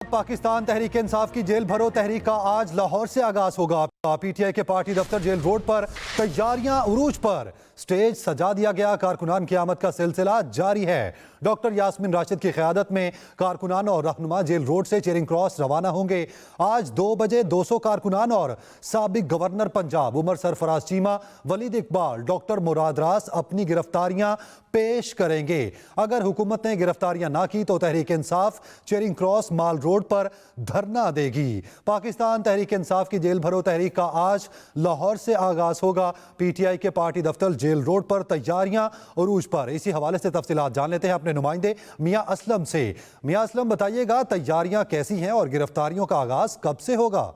पाकिस्तान तहरीक इंसाफ की जेल भरो तहरीक का आज लाहौर से आगाज होगा। पीटीआई के पार्टी दफ्तर जेल रोड पर तैयारियां उरूज पर, स्टेज सजा दिया गया। कारकुनान की आमद का सिलसिला जारी है। डॉक्टर यास्मीन राशिद की क़यादत में कारकुनान और रहनुमा जेल रोड से चेरिंग क्रॉस रवाना होंगे। आज 2 बजे 200 कारकुनान और साबिक गवर्नर पंजाब उमर सरफराज चीमा, वलीद इकबाल, डॉक्टर मुराद रास अपनी गिरफ्तारियां पेश करेंगे। अगर हुकूमत ने गिरफ्तारियां ना की तो तहरीक इंसाफ चेरिंग क्रॉस माल रोड पर धरना देगी। पाकिस्तान तहरीक इंसाफ की जेल भरो तहरीक का आज लाहौर से आगाज होगा। पीटीआई के पार्टी दफ्तर जेल रोड पर तैयारियां उरूज पर। इसी हवाले से तफसीलात जान लेते हैं अपने नुमाइंदे मियां असलम से। मियां असलम, बताइएगा तैयारियां कैसी हैं और गिरफ्तारियों का आगाज कब से होगा?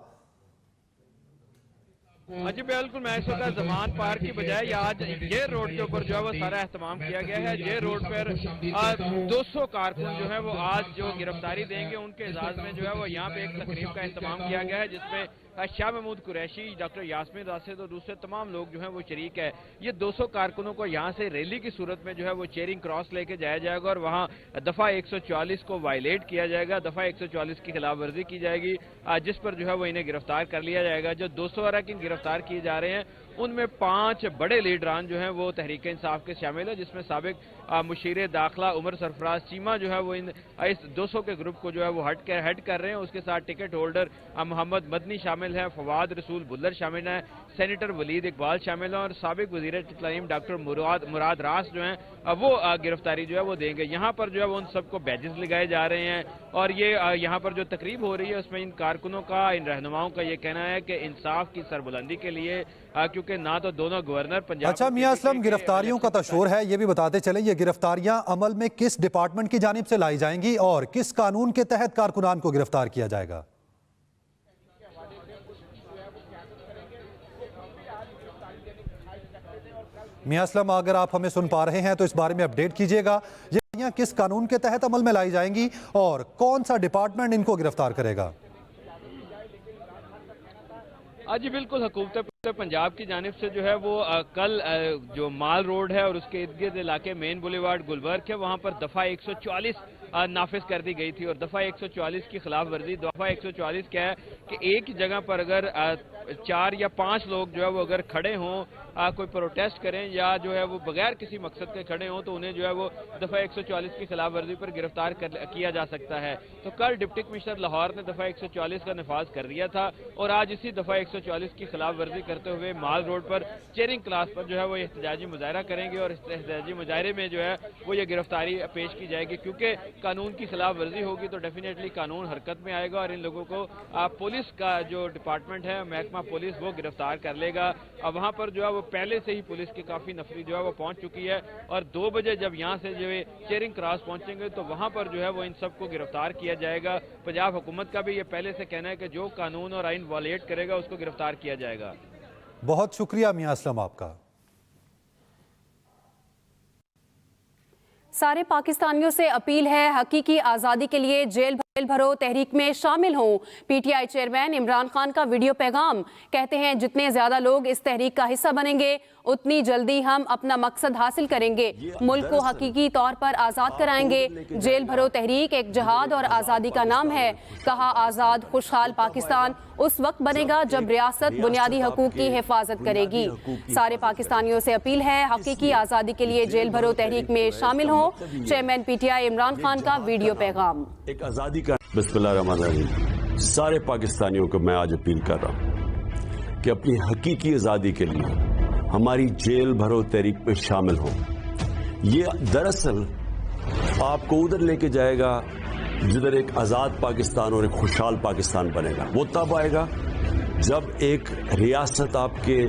जी बिल्कुल, मैं इस वक्त जमान पार्क की बजाय आज जे रोड के ऊपर जो है वो सारा एहतमाम किया गया है। जे रोड पर 200 कारकुन जो है वो आज जो गिरफ्तारी देंगे उनके एजाज में जो है वो यहाँ पे एक तकरीब का एहतमाम किया गया है, जिसमें शाह महमूद कुरैशी, डॉक्टर यास्मीन राशिद और दूसरे तमाम लोग जो हैं वो शरीक है। ये 200 कारकुनों को यहाँ से रैली की सूरत में जो है वो चेरिंग क्रॉस लेके जाया जाएगा और वहाँ दफ़ा 144 को वायलेट किया जाएगा। दफ़ा 144 की खिलाफ वर्जी की जाएगी, जिस पर जो है वो इन्हें गिरफ्तार कर लिया जाएगा। जो 200 अरकान गिरफ्तार किए जा रहे हैं उनमें 5 बड़े लीडरान जो हैं वो तहरीक इंसाफ के शामिल है, जिसमें साबिक मुशीर दाखिला उमर सरफराज चीमा जो है वो इस 200 के ग्रुप को जो है वो हेड कर रहे हैं। उसके साथ टिकट होल्डर मोहम्मद मदनी शामिल है, फवाद रसूल बुल्लर शामिल है, सेनेटर वलीद इकबाल शामिल है और साबिक वजीर तस्लीम डॉक्टर मुराद रास जो हैं वो गिरफ्तारी जो है वो देंगे। यहाँ पर जो है वो उन सबको बैजेस लगाए जा रहे हैं और ये यहाँ पर जो तकरीब हो रही है उसमें इन कारकुनों का, इन रहनुमाओं का ये कहना है कि इंसाफ की सरबुलंदी के लिए, क्योंकि ना तो दोनों गवर्नर पंजाब। अच्छा मियां असलम, गिरफ्तारियों का तशोर है, ये भी बताते चले ये गिरफ्तारियां अमल में किस डिपार्टमेंट की जानिब से लाई जाएंगी और किस कानून के तहत कारकुनान को गिरफ्तार किया जाएगा? मियां असलम, अगर आप हमें सुन पा रहे हैं तो इस बारे में अपडेट कीजिएगा। ये किस कानून के तहत अमल में लाई जाएंगी और कौन सा डिपार्टमेंट इनको गिरफ्तार करेगा? जी बिल्कुल, हुकूमत पंजाब की जानिब से जो है वो कल जो माल रोड है और उसके इर्द गिर्द इलाके मेन बुलेवार्ड गुलबर्ग है वहाँ पर दफ़ा 144 नाफिज कर दी गई थी और दफ़ा 144 की खिलाफ वर्जी। दफ़ा 144 क्या है कि एक ही जगह पर अगर 4 या 5 लोग जो है वो अगर खड़े हों, कोई प्रोटेस्ट करें या जो है वो बगैर किसी मकसद के खड़े हों तो उन्हें जो है वो दफ़ा 144 की खिलाफ वर्जी पर गिरफ्तार किया जा सकता है। तो कल डिप्टी कमिश्नर लाहौर ने दफ़ा 144 का नफाज कर दिया था और आज इसी दफ़ा 144 की खिलाफ वर्जी करते हुए माल रोड पर चेरिंग क्लास पर जो है वो एहतजाजी मुजाहरा करेंगे और इस एहतजाजी मुजाहरे में जो है वो ये गिरफ्तारी पेश की जाएगी। क्योंकि कानून की खिलाफ वर्जी होगी तो डेफिनेटली कानून हरकत में आएगा और इन लोगों को पुलिस का जो डिपार्टमेंट है, महकमा पुलिस, वो गिरफ्तार कर लेगा। अब वहाँ पर जो है वो पहले से ही पुलिस की काफ़ी नफरी जो है वो पहुँच चुकी है और 2 बजे जब यहाँ से जो है चेरिंग क्रॉस पहुँचेंगे तो वहाँ पर जो है वो इन सबको गिरफ्तार किया जाएगा। पंजाब हुकूमत का भी ये पहले से कहना है कि जो कानून और आइन वायलेट करेगा उसको गिरफ्तार किया जाएगा। बहुत शुक्रिया मियां असलम आपका। सारे पाकिस्तानियों से अपील है, हकीकी आज़ादी के लिए जेल भरो तहरीक में शामिल हों। पीटीआई चेयरमैन इमरान खान का वीडियो पैगाम, कहते हैं जितने ज्यादा लोग इस तहरीक का हिस्सा बनेंगे उतनी जल्दी हम अपना मकसद हासिल करेंगे, मुल्क को हकीकी तौर पर आज़ाद कराएंगे। जेल भरो तहरीक एक जहाद और आज़ादी का नाम है। कहा आज़ाद खुशहाल पाकिस्तान उस वक्त बनेगा जब रियासत बुनियादी हकूक की हिफाजत करेगी। सारे पाकिस्तानियों से अपील है, हकीकी आज़ादी के लिए जेल भरो तहरीक में शामिल हों। चेयरमैन पीटीआई इमरान खान का वीडियो पैगाम। एक आज़ादी का बिस्मिल्लाहिर्रहमानिर्रहीम। सारे पाकिस्तानियों को मैं आज अपील कर रहा हूँ कि अपनी हकीकी आज़ादी के लिए हमारी जेल भरो तहरीक में शामिल हो। ये दरअसल आपको उधर लेके जाएगा जिधर एक आज़ाद पाकिस्तान और एक खुशहाल पाकिस्तान बनेगा। वो तब आएगा जब एक रियासत आपके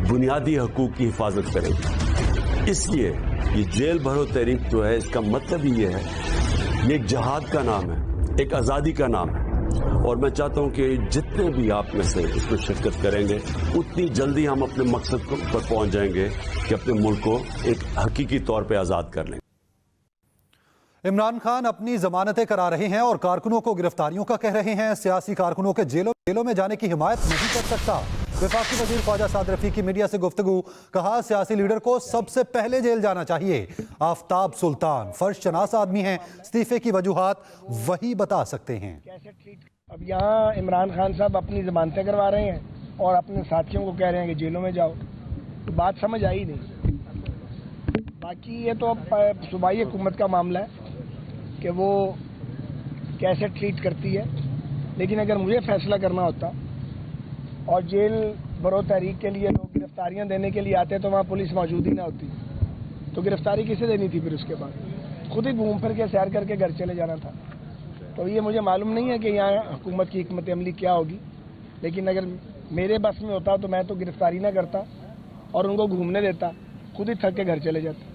बुनियादी हकूक की हिफाजत करेगी। इसलिए ये जेल भरो तहरीक जो है इसका मतलब ही ये है, ये एक जहाद का नाम है, एक आज़ादी का नाम है और मैं चाहता हूं कि जितने भी आप में से इसमें शिरकत करेंगे उतनी जल्दी हम अपने मकसद पर पहुंच जाएंगे कि अपने मुल्क को एक हकीकी तौर पे आज़ाद कर लें। इमरान खान अपनी जमानतें करा रहे हैं और कारकुनों को गिरफ्तारियों का कह रहे हैं। सियासी कारकुनों के जेलों में जाने की हिमायत नहीं कर सकता। वफाकी वजीर ख्वाजा साद रफीकी मीडिया से गुफ्तगू, कहा सियासी लीडर को सबसे पहले जेल जाना चाहिए। आफ्ताब सुल्तान फर्श शनास आदमी हैं, इस्तीफे की वजूहात वही बता सकते हैं। अब यहाँ इमरान खान साहब अपनी जमानतें करवा रहे हैं और अपने साथियों को कह रहे हैं कि जेलों में जाओ, तो बात समझ आई नहीं। बाकी ये तो अब सूबाई हुकूमत का मामला है कि वो कैसे ट्रीट करती है, लेकिन अगर मुझे फैसला करना होता और जेल भरो तहरीक के लिए लोग गिरफ्तारियां देने के लिए आते तो वहाँ पुलिस मौजूद ही ना होती, तो गिरफ्तारी किसे देनी थी? फिर उसके बाद खुद ही घूम फिर के सैर करके घर चले जाना था। तो ये मुझे मालूम नहीं है कि यहाँ हुकूमत की हिकमत अमली क्या होगी, लेकिन अगर मेरे बस में होता तो मैं तो गिरफ्तारी ना करता और उनको घूमने देता, खुद ही थक के घर चले जाता।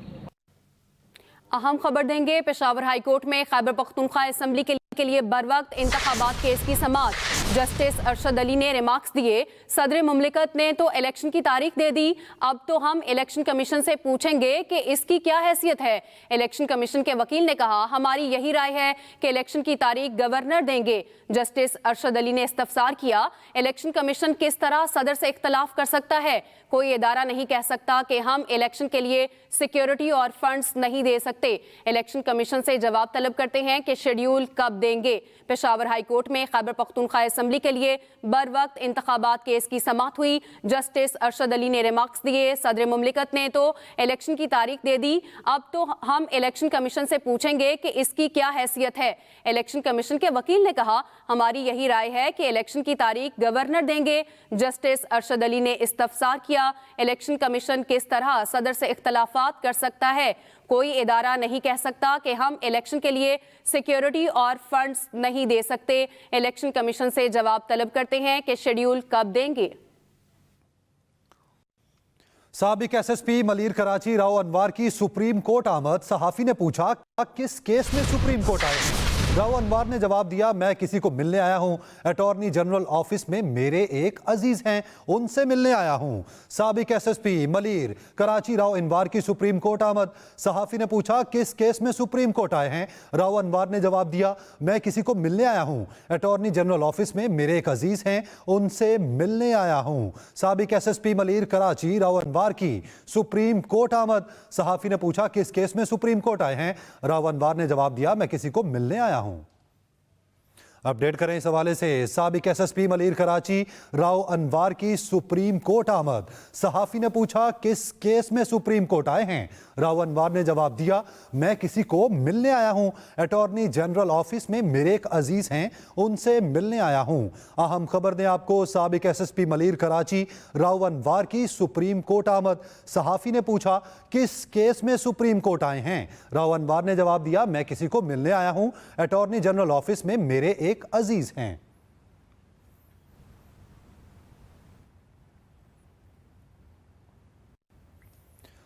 अहम खबर देंगे, पेशावर हाई कोर्ट में खैबर पख्तूनख्वा असेंबली के लिए बरवक्त इंतखाबात केस की समाअत। जस्टिस अरशद अली ने रिमार्क्स दिए, सदर मुमलिकत ने तो इलेक्शन की तारीख दे दी, अब तो हम इलेक्शन कमीशन से पूछेंगे कि इसकी क्या हैसियत है। इलेक्शन कमीशन के वकील ने कहा, हमारी यही राय है कि इलेक्शन की तारीख गवर्नर देंगे। जस्टिस अरशद अली ने इस्तफसार किया, इलेक्शन कमीशन किस तरह सदर से इख्तलाफ कर सकता है? कोई इदारा नहीं कह सकता कि हम इलेक्शन के लिए सिक्योरिटी और फंड्स नहीं दे सकते। इलेक्शन कमीशन से जवाब तलब करते हैं कि शेड्यूल कब देंगे। पेशावर हाई कोर्ट में खैबर पख्तूनख्वा असेंबली के लिए बरवक्त इंतखाबात केस की समाअत हुई। जस्टिस अरशद अली ने रिमार्क्स दिए, सदर मुमलिकत ने तो इलेक्शन की तारीख दे दी, अब तो हम इलेक्शन कमीशन से पूछेंगे कि इसकी क्या हैसियत है। इलेक्शन कमीशन के वकील ने कहा, हमारी यही राय है कि इलेक्शन की तारीख गवर्नर देंगे। जस्टिस अरशद अली ने इस्तफसार किया, इलेक्शन कमीशन किस तरह सदर से इख्तलाफात कर सकता है? कोई इदारा नहीं कह सकता कि हम इलेक्शन के लिए सिक्योरिटी और फंड्स नहीं दे सकते। इलेक्शन कमीशन से जवाब तलब करते हैं कि शेड्यूल कब देंगे। साबिक एसएसपी मलीर कराची राव अनवार की सुप्रीम कोर्ट आमद। सहाफी ने पूछा, किस केस में सुप्रीम कोर्ट आए? राव अनवार ने जवाब दिया, मैं किसी को मिलने आया हूं, अटॉर्नी जनरल ऑफिस में मेरे एक अजीज हैं, उनसे मिलने आया हूं। साबिक एसएसपी मलीर कराची राव अनवार की सुप्रीम कोर्ट आमद। सहाफी ने पूछा, किस केस में सुप्रीम कोर्ट आए हैं? राव अनवार ने जवाब दिया, मैं किसी को मिलने आया हूं, अटॉर्नी जनरल ऑफिस में मेरे एक अजीज हैं, उनसे मिलने आया हूं। साबिक एसएसपी मलीर कराची राव अनवार की सुप्रीम कोर्ट आमद। सहाफी ने पूछा, किस केस में सुप्रीम कोर्ट आए हैं? राव अनवार ने जवाब दिया, मैं किसी को मिलने आया हूं। अपडेट करें इस हवाले से, साबिक एसएसपी मलीर कराची राव अनवार की सुप्रीम कोर्ट आमद। सहाफी ने पूछा, किस केस में सुप्रीम कोर्ट आए हैं? राव अनवार ने जवाब दिया, मैं किसी को मिलने आया हूं, अटॉर्नी जनरल ऑफिस में मेरे एक अजीज हैं, उनसे मिलने आया हूं। अहम खबर दें आपको, साबिक एसएसपी मलीर कराची राव अनवार की सुप्रीम कोर्ट आमद। सहाफी ने पूछा, किस केस में सुप्रीम कोर्ट आए हैं? राव अनवार ने जवाब दिया, मैं किसी को मिलने आया हूं, अटॉर्नी जनरल ऑफिस में मेरे एक अजीज हैं।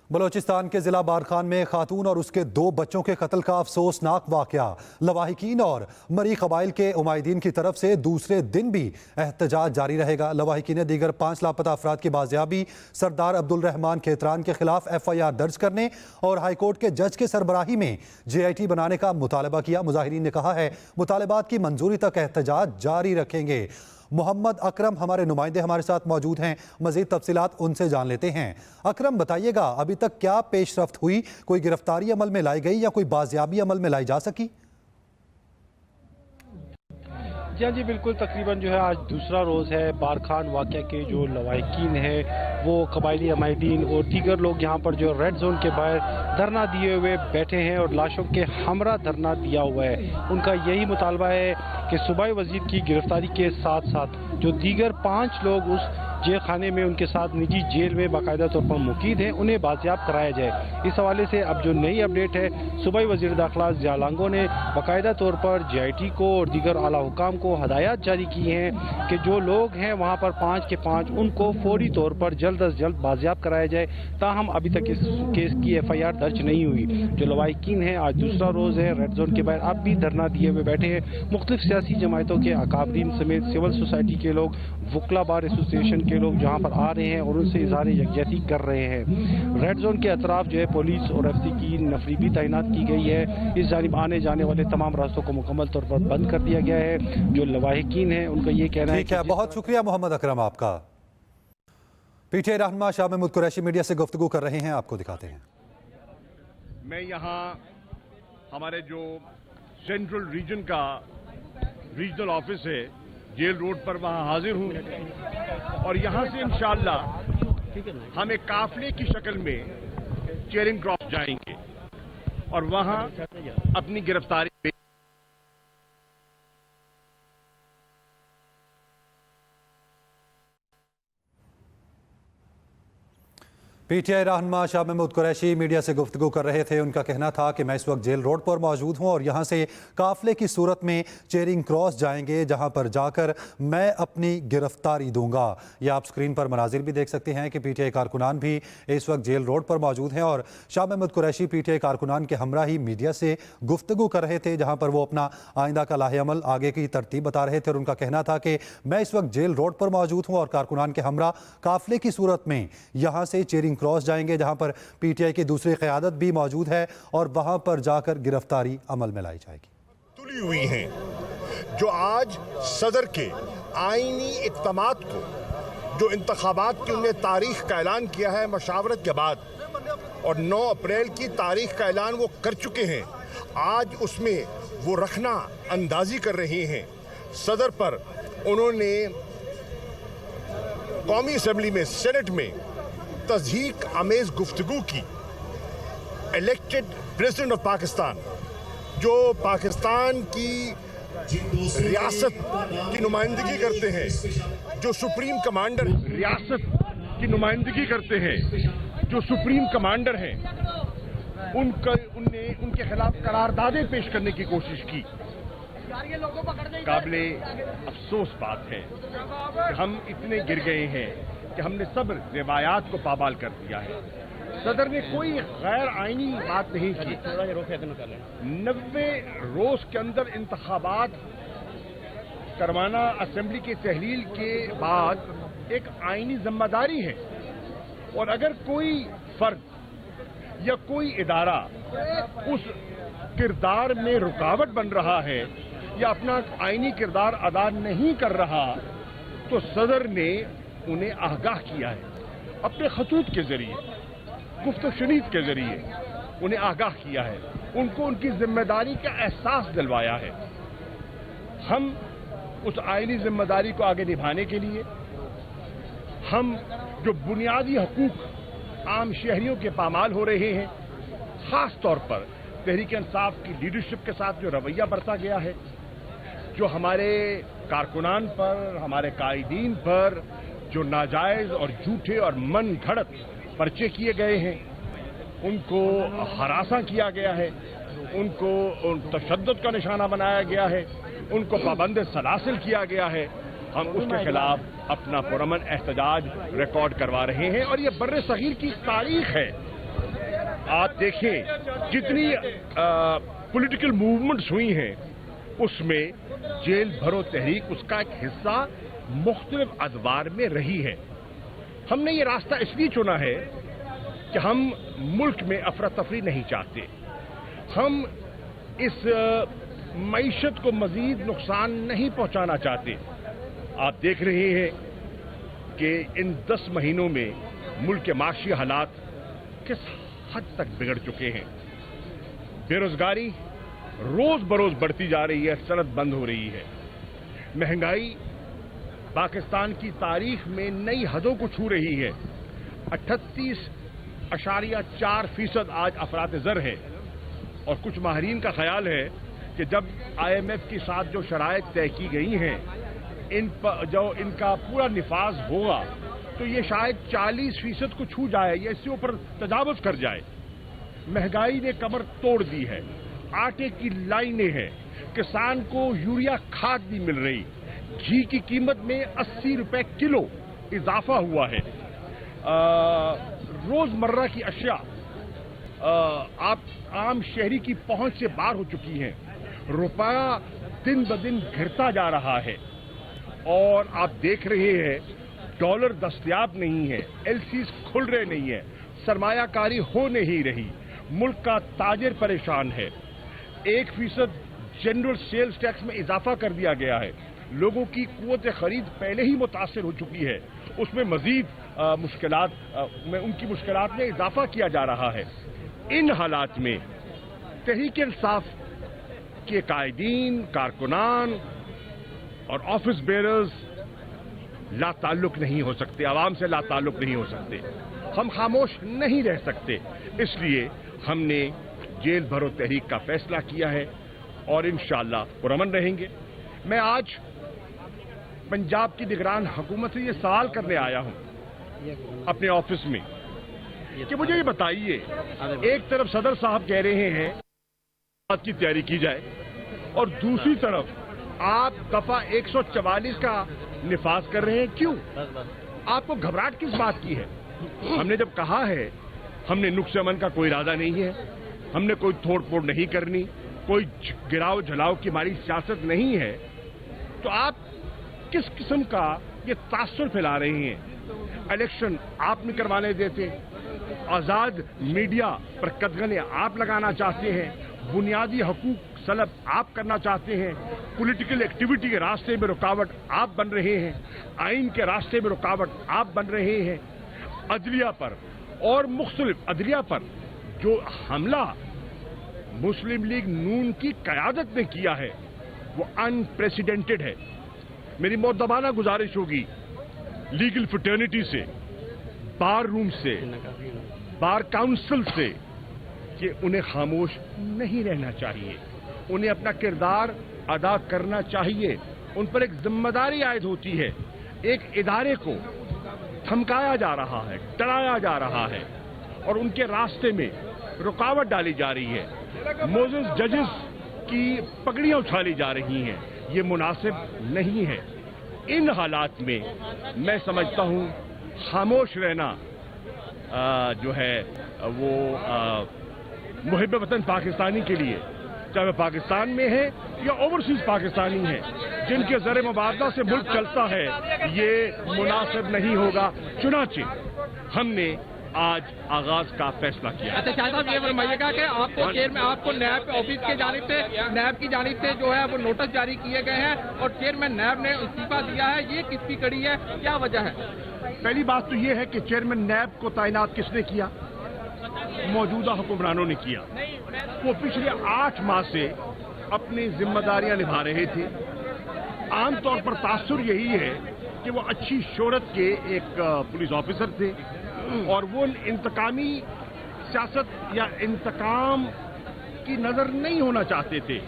बलोचिस्तान के जिला बारखान में खातून और उसके 2 बच्चों के कत्ल का अफसोसनाक वाकया। लवाहिकीन और मरी कबाइल के उमाइदीन की तरफ से दूसरे दिन भी एहतजाज जारी रहेगा। लवाहिकीन ने दीगर 5 लापता अफराद की बाजियाबी, सरदार अब्दुल रहमान खेतरान के खिलाफ FIR दर्ज करने और हाईकोर्ट के जज के सरबराही में JIT बनाने का मुतालबा किया। मुजाहिरीन ने कहा है, मुतालबात की मंजूरी तक एहतजाज जारी रखेंगे। मोहम्मद अकरम हमारे नुमाइंदे हमारे साथ मौजूद हैं, मजीद तफसीलात उनसे जान लेते हैं। अकरम, बताइएगा, अभी तक क्या पेशरफ्त हुई? कोई गिरफ्तारी अमल में लाई गई या कोई बाजियाबी अमल में लाई जा सकी? जी बिल्कुल, तकरीबन जो है आज दूसरा रोज़ है। बारखान वाक़या के जो लवाहिकीन है वो कबायली अमाइदीन और दीगर लोग यहाँ पर जो रेड जोन के बाहर धरना दिए हुए बैठे हैं और लाशों के हमरा धरना दिया हुआ है। उनका यही मुतालबा है कि सूबाई वजीर की गिरफ्तारी के साथ साथ जो दीगर 5 लोग उस जेल खाने में उनके साथ निजी जेल में बाकायदा तौर पर मुकीद हैं, उन्हें बाजियाब कराया जाए। इस हवाले से अब जो नई अपडेट है, सूबाई वज़ीर दाखिला ज़िया लांगो ने बाकायदा तौर पर JIT को और दीगर आला हुकाम को हदायत जारी की हैं कि जो लोग हैं वहाँ पर 5 के 5 उनको फौरी तौर पर जल्द अज जल्द बाजियाब कराया जाए। ताहम अभी तक इस केस की FIR दर्ज नहीं हुई। जो लवाहिकीन हैं, आज दूसरा रोज़ है, रेड जोन के बाहर अब भी धरना दिए हुए बैठे हैं। मुख्तलिफ सियासी जमातों के अकाबरीन समेत सिविल सोसाइटी के लोग, वकला बार एसोसिएशन के लोग जहाँ पर आ रहे हैं और उनसे इजहार यकजहती कर रहे हैं। रेड जोन के अतराफ जो है पुलिस और FC की नफरी भी तैनात की गई है। इस जानिब आने जाने वाले तमाम रास्तों को मुकम्मल तौर पर बंद कर दिया गया है। जो लवाहिकीन हैं उनका ये कहना है। बहुत शुक्रिया मोहम्मद अकरम आपका। पीटीआई रहनुमा शाह महमूद कुरैशी मीडिया से गुफ्तगू कर रहे हैं, आपको दिखाते हैं। मैं यहाँ हमारे जो सेंट्रल रीजन का रीजनल ऑफिस है जेल रोड पर, वहाँ हाजिर हूँ और यहाँ से इंशाअल्लाह हम एक काफले की शक्ल में चेरिंग क्रॉस जाएंगे और वहाँ अपनी गिरफ्तारी पीटीआई रहनुमा शाह महमूद कुरैशी मीडिया से गुफ्तगू कर रहे थे। उनका कहना था कि मैं इस वक्त जेल रोड पर मौजूद हूं और यहां से काफले की सूरत में चेरिंग क्रॉस जाएंगे, जहां पर जाकर मैं अपनी गिरफ्तारी दूंगा। यह आप स्क्रीन पर मनाजिर भी देख सकते हैं कि पीटीआई कारकुनान भी इस वक्त जेल रोड पर मौजूद हैं और शाह महमूद कुरैशी पीटीआई कारकुनान के हमरा ही मीडिया से गुफ्तगू कर रहे थे, जहाँ पर वो अपना आइंदा का लाहे अमल आगे की तरतीब बता रहे थे। और उनका कहना था कि मैं इस वक्त जेल रोड पर मौजूद हूँ और कारकुनान के हमरा काफले की सूरत में यहाँ से चेरिंग क्रॉस जाएंगे, जहां पर पीटीआई की दूसरी क़यादत भी मौजूद है और वहां पर जाकर गिरफ्तारी अमल में लाई जाएगी। तुली हुई हैं जो आज सदर के आईनी इक़्तिदामात को, जो इंतखाबात की उन्हें तारीख का ऐलान किया है मशावरत के बाद और 9 अप्रैल की तारीख का ऐलान वो कर चुके हैं, आज उसमें वो रखना अंदाजी कर रहे हैं। सदर पर उन्होंने कौमी असम्बली में, सेनेट में तज़हीक आमेज गुफ्तगू की। इलेक्टेड प्रेसिडेंट ऑफ पाकिस्तान, जो पाकिस्तान की रियासत की नुमाइंदगी करते हैं, जो सुप्रीम कमांडर रियासत की नुमाइंदगी करते हैं, जो सुप्रीम कमांडर हैं, उनके खिलाफ करारदादें पेश करने की कोशिश की। काबिले अफसोस बात है कि हम इतने गिर गए हैं कि हमने सब रिवायात को पामाल कर दिया है। सदर ने कोई गैर आईनी बात नहीं की। 90 रोज के अंदर इंतखाबात करवाना असेंबली की तहलील के बाद एक आईनी जिम्मेदारी है और अगर कोई फर्द या कोई इदारा उस किरदार में रुकावट बन रहा है या अपना आईनी किरदार अदा नहीं कर रहा, तो सदर ने उन्हें आगाह किया है, अपने खतूत के जरिए, गुफ्त-ओ-शुनीद के जरिए उन्हें आगाह किया है, उनको उनकी जिम्मेदारी का एहसास दिलवाया है। हम उस आईनी जिम्मेदारी को आगे निभाने के लिए हम जो बुनियादी हकूक आम शहरियों के पामाल हो रहे हैं, खास तौर पर तहरीक इंसाफ की लीडरशिप के साथ जो रवैया बरता गया है, जो हमारे कारकुनान पर, हमारे कायदीन पर जो नाजायज और झूठे और मन घड़त पर्चे किए गए हैं, उनको हरासा किया गया है, उनको तशद्दुद का निशाना बनाया गया है, उनको पाबंद सलासिल किया गया है, हम उसके खिलाफ अपना पुरअमन एहतजाज रिकॉर्ड करवा रहे हैं। और ये बर्रे सगीर की तारीख है। आप देखें जितनी पॉलिटिकल मूवमेंट्स हुई हैं, उसमें जेल भरो तहरीक उसका एक हिस्सा मुख्तलिफ अदवार में रही है। हमने ये रास्ता इसलिए चुना है कि हम मुल्क में अफरा तफरी नहीं चाहते। हम इस मईशत को मजीद नुकसान नहीं पहुंचाना चाहते। आप देख रहे हैं कि इन 10 महीनों में मुल्क के माशी हालात किस हद तक बिगड़ चुके हैं। बेरोजगारी रोज बरोज बढ़ती जा रही है, सनद बंद हो रही है। महंगाई पाकिस्तान की तारीख में नई हदों को छू रही है। 38.4% आज अफरात ज़र है और कुछ माहरीन का ख्याल है कि जब IMF के साथ जो शराइत तय की गई हैं, जो इनका पूरा निफाज होगा तो ये शायद 40% को छू जाए या इससे ऊपर तजावुज कर जाए। महंगाई ने कमर तोड़ दी है, आटे की लाइनें हैं, किसान को यूरिया खाद नहीं मिल रही, घी की कीमत में 80 रुपए किलो इजाफा हुआ है। रोजमर्रा की अशिया आप आम शहरी की पहुंच से बाहर हो चुकी हैं। रुपया दिन ब दिन गिरता जा रहा है और आप देख रहे हैं डॉलर दस्तयाब नहीं है, LCs खुल रहे नहीं है, सरमायाकारी हो नहीं रही, मुल्क का ताजिर परेशान है। 1% जनरल सेल्स टैक्स में इजाफा कर दिया गया है। लोगों की कुव्वत खरीद पहले ही मुतासिर हो चुकी है اس میں مزید مشکلات میں ان کی مشکلات میں اضافہ کیا جا رہا ہے. ان حالات میں تحریک انصاف کے قائدین، کارکنان اور آفس بیررز لا تعلق نہیں ہو سکتے، عوام سے لا تعلق نہیں ہو سکتے. ہم خاموش نہیں رہ سکتے. اس لیے ہم نے جیل بھرو تحریک کا فیصلہ کیا ہے اور انشاءاللہ پرامن رہیں گے. میں آج پنجاب کی نگران حکومت سے یہ سوال کرنے آیا ہوں اپنے آفس میں کہ مجھے یہ بتائیے، ایک طرف صدر صاحب کہہ رہے ہیں بات کی تیاری کی جائے اور دوسری طرف آپ دفعہ 144 کا نفاذ کر رہے ہیں. کیوں؟ آپ کو گھبراہٹ کس بات کی ہے؟ ہم نے جب کہا ہے ہم نے نقص امن کا کوئی ارادہ نہیں ہے، ہم نے کوئی توڑ پھوڑ نہیں کرنی، کوئی گراؤ جھلاؤ کی ہماری سیاست نہیں ہے، تو آپ کس قسم کا یہ تاثر پھیلا رہے ہیں؟ الیکشن آپ نہیں کروانے دیتے، آزاد میڈیا پر قدغنیں آپ لگانا چاہتے ہیں، بنیادی حقوق سلب آپ کرنا چاہتے ہیں، پولیٹیکل ایکٹیویٹی کے راستے میں رکاوٹ آپ بن رہے ہیں، آئین کے راستے میں رکاوٹ آپ بن رہے ہیں. عدلیہ پر اور مختلف عدلیہ پر جو حملہ مسلم لیگ نون کی قیادت نے کیا ہے وہ انپریسیڈنٹڈ ہے. میری مؤدبانہ گزارش ہوگی لیگل فٹرنیٹی سے، بار روم سے، بار کاؤنسل سے کہ انہیں خاموش نہیں رہنا چاہیے، انہیں اپنا کردار ادا کرنا چاہیے. ان پر ایک ذمہ داری عائد ہوتی ہے. ایک ادارے کو دھمکایا جا رہا ہے، ڈرایا جا رہا ہے اور ان کے راستے میں رکاوٹ ڈالی جا رہی ہے، موزز ججز کی پگڑیاں اچھالی جا رہی ہیں. یہ مناسب نہیں ہے. ان حالات میں میں سمجھتا ہوں خاموش رہنا جو ہے وہ محب وطن پاکستانی کے لیے، چاہے وہ پاکستان میں ہے یا اوورسیز پاکستانی ہیں جن کے زر مبادلہ سے ملک چلتا ہے، یہ مناسب نہیں ہوگا. چنانچہ ہم نے آج آغاز کا فیصلہ کیا. اچھا شاہ صاحب، یہ فرمائیے گا کہ آپ کو چیئرمین، آپ کو نیب آفس کی جانب سے، نیب کی جانب سے جو ہے وہ نوٹس جاری کیے گئے ہیں اور چیئرمین نیب نے استعفیٰ دیا ہے، یہ کس کی کڑی ہے، کیا وجہ ہے؟ پہلی بات تو یہ ہے کہ چیئرمین نیب کو تعینات کس نے کیا؟ موجودہ حکمرانوں نے کیا. وہ پچھلے 8 ماہ سے اپنی ذمہ داریاں نبھا رہے تھے. عام طور پر تاثر یہی ہے کہ وہ اچھی شہرت کے ایک پولیس آفیسر تھے اور وہ انتقامی سیاست یا انتقام کی نظر نہیں ہونا چاہتے تھے.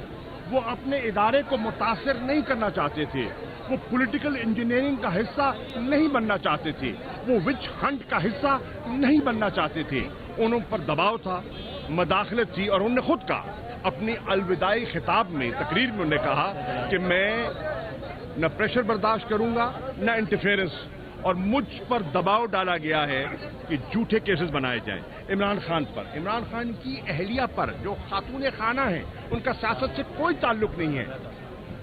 وہ اپنے ادارے کو متاثر نہیں کرنا چاہتے تھے. وہ پولیٹیکل انجینئرنگ کا حصہ نہیں بننا چاہتے تھے. وہ وچ ہنٹ کا حصہ نہیں بننا چاہتے تھے. انہوں پر دباؤ تھا، مداخلت تھی اور انہوں نے خود کہا اپنی الوداعی خطاب میں، تقریر میں انہوں نے کہا کہ میں نہ پریشر برداشت کروں گا نہ انٹرفیئرنس، اور مجھ پر دباؤ ڈالا گیا ہے کہ جھوٹے کیسز بنائے جائیں عمران خان پر. عمران خان کی اہلیہ پر جو خاتون خانہ ہیں، ان کا سیاست سے کوئی تعلق نہیں ہے.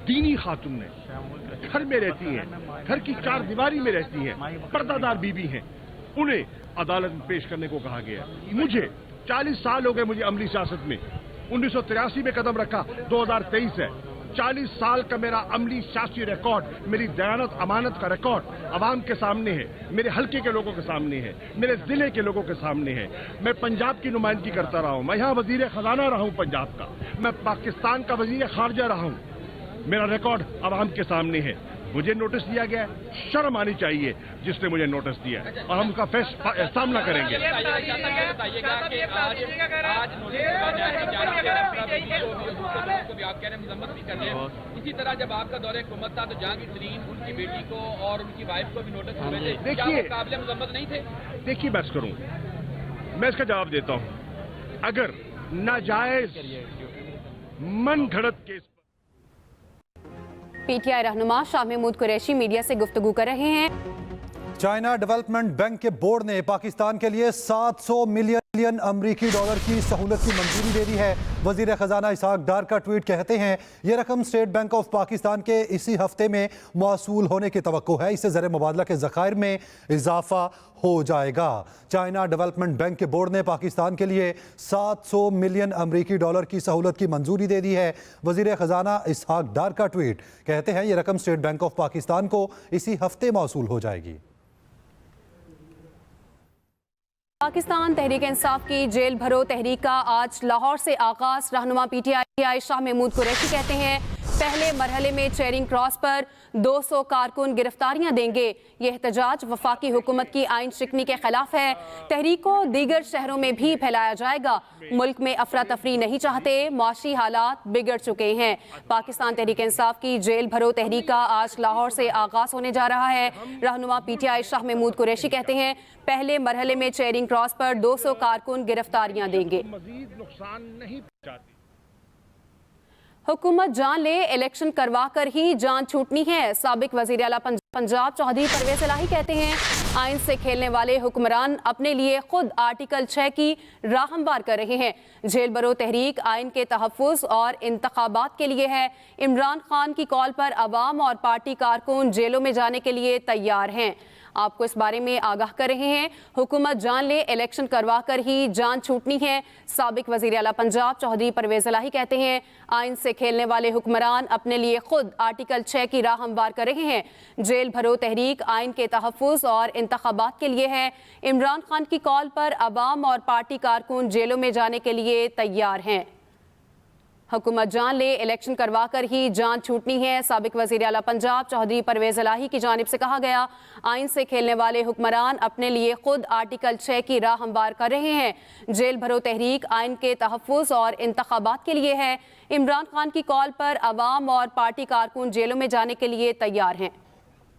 دینی خاتون ہیں، گھر میں رہتی ہیں، گھر کی 4 دیواری میں رہتی ہیں، پردہ دار بیوی ہیں. انہیں عدالت میں پیش کرنے کو کہا گیا. مجھے 40 سال ہو گئے مجھے عملی سیاست میں. 1983 میں قدم رکھا، 2023 ہے. 40 سال کا میرا عملی سیاسی ریکارڈ، میری دیانت امانت کا ریکارڈ عوام کے سامنے ہے، میرے حلقے کے لوگوں کے سامنے ہے، میرے ضلع کے لوگوں کے سامنے ہے. میں پنجاب کی نمائندگی کرتا رہا ہوں، میں یہاں وزیر خزانہ رہا ہوں پنجاب کا، میں پاکستان کا وزیر خارجہ رہا ہوں. میرا ریکارڈ عوام کے سامنے ہے. مجھے نوٹس دیا گیا ہے، شرم آنی چاہیے جس نے مجھے نوٹس دیا ہے اور ہم اس کا سامنا کریں گے. اسی طرح جب آپ کا دور حکومت تھا تو جہانگیر ترین، ان کی بیٹی کو اور ان کی وائف کو بھی نوٹس ہوئے تھے، دیکھیے قابل مذمت نہیں تھے؟ دیکھیے بحث کروں، میں اس کا جواب دیتا ہوں. اگر ناجائز من گھڑت کیس پی ٹی آئی رہنما شاہ محمود قریشی میڈیا سے گفتگو کر رہے ہیں. چائنا ڈیولپمنٹ بینک کے بورڈ نے پاکستان کے لیے 700 ملین امریکی ڈالر کی سہولت کی منظوری دے دی ہے. وزیر خزانہ اسحاق ڈار کا ٹویٹ کہتے ہیں یہ رقم اسٹیٹ بینک آف پاکستان کے اسی ہفتے میں موصول ہونے کی توقع ہے. اس سے زر مبادلہ کے ذخائر میں اضافہ ہو جائے گا. چائنا ڈیولپمنٹ بینک کے بورڈ نے پاکستان کے لیے 700 ملین امریکی ڈالر کی سہولت کی منظوری دے دی ہے. وزیر خزانہ اسحاق ڈار کا ٹویٹ کہتے ہیں یہ رقم اسٹیٹ بینک آف پاکستان کو اسی ہفتے موصول ہو جائے گی. पाकिस्तान तहरीक इंसाफ की जेल भरो तहरीक का आज लाहौर से आगाज। रहनुमा पीटीआई शाह महमूद कुरैशी कहते हैं पहले मरहले में चेरिंग क्रॉस पर 200 कारकुन गिरफ्तारियां देंगे। यह एहतजाज वफाकी हुकूमत की आइन शिकनी के खिलाफ है। तहरीक को दीगर शहरों में भी फैलाया जाएगा। मुल्क में अफरा तफरी नहीं चाहते, माशी हालात बिगड़ चुके हैं। पाकिस्तान तहरीक इंसाफ की जेल भरो तहरीक का आज लाहौर से आगाज होने जा रहा है। रहनुमा पीटीआई शाह महमूद कुरैशी कहते हैं पहले मरहले में चेरिंग क्रॉस पर 200 कारकुन गिरफ्तारियां देंगे। मजीद नुकसान नहीं पहुंचाती। हुकूमत जान ले, इलेक्शन करवा कर ही जान छूटनी है। साबिक वजीर आला पंजाब चौधरी परवेज इलाही कहते हैं आइन से खेलने वाले हुक्मरान अपने लिए खुद आर्टिकल 6 की राह हमवार कर रहे हैं। जेल भरो तहरीक आइन के तहफ़्फ़ुज़ और इंतखाबात के लिए है। इमरान खान की कॉल पर अवाम और पार्टी कारकुन जेलों में जाने के लिए तैयार हैं। आपको इस बारे में आगाह कर रहे हैं। हुकूमत जान ले, इलेक्शन करवा कर ही जान छूटनी है। साबिक वजीर आला पंजाब चौधरी परवेज इलाही कहते हैं आइन से खेलने वाले हुक्मरान अपने लिए खुद आर्टिकल 6 की राह हमवार कर रहे हैं। जेल भरो तहरीक आइन के तहफ़्फ़ुज़ और इंतखाबात के लिए है। इमरान खान की कॉल पर अवाम और पार्टी कारकुन जेलों में जाने के लिए तैयार हैं। हुकूमत जान ले, इलेक्शन करवा कर ही जान छूटनी है। साबिक वज़ीर आला पंजाब चौधरी परवेज इलाही की जानिब से कहा गया आइन से खेलने वाले हुक्मरान अपने लिए खुद आर्टिकल 6 की राह हमवार कर रहे हैं। जेल भरो तहरीक आइन के तहफ़्फ़ुज़ और इंतखाबात के लिए है। इमरान खान की कॉल पर अवाम और पार्टी कारकुन जेलों में जाने के लिए तैयार हैं।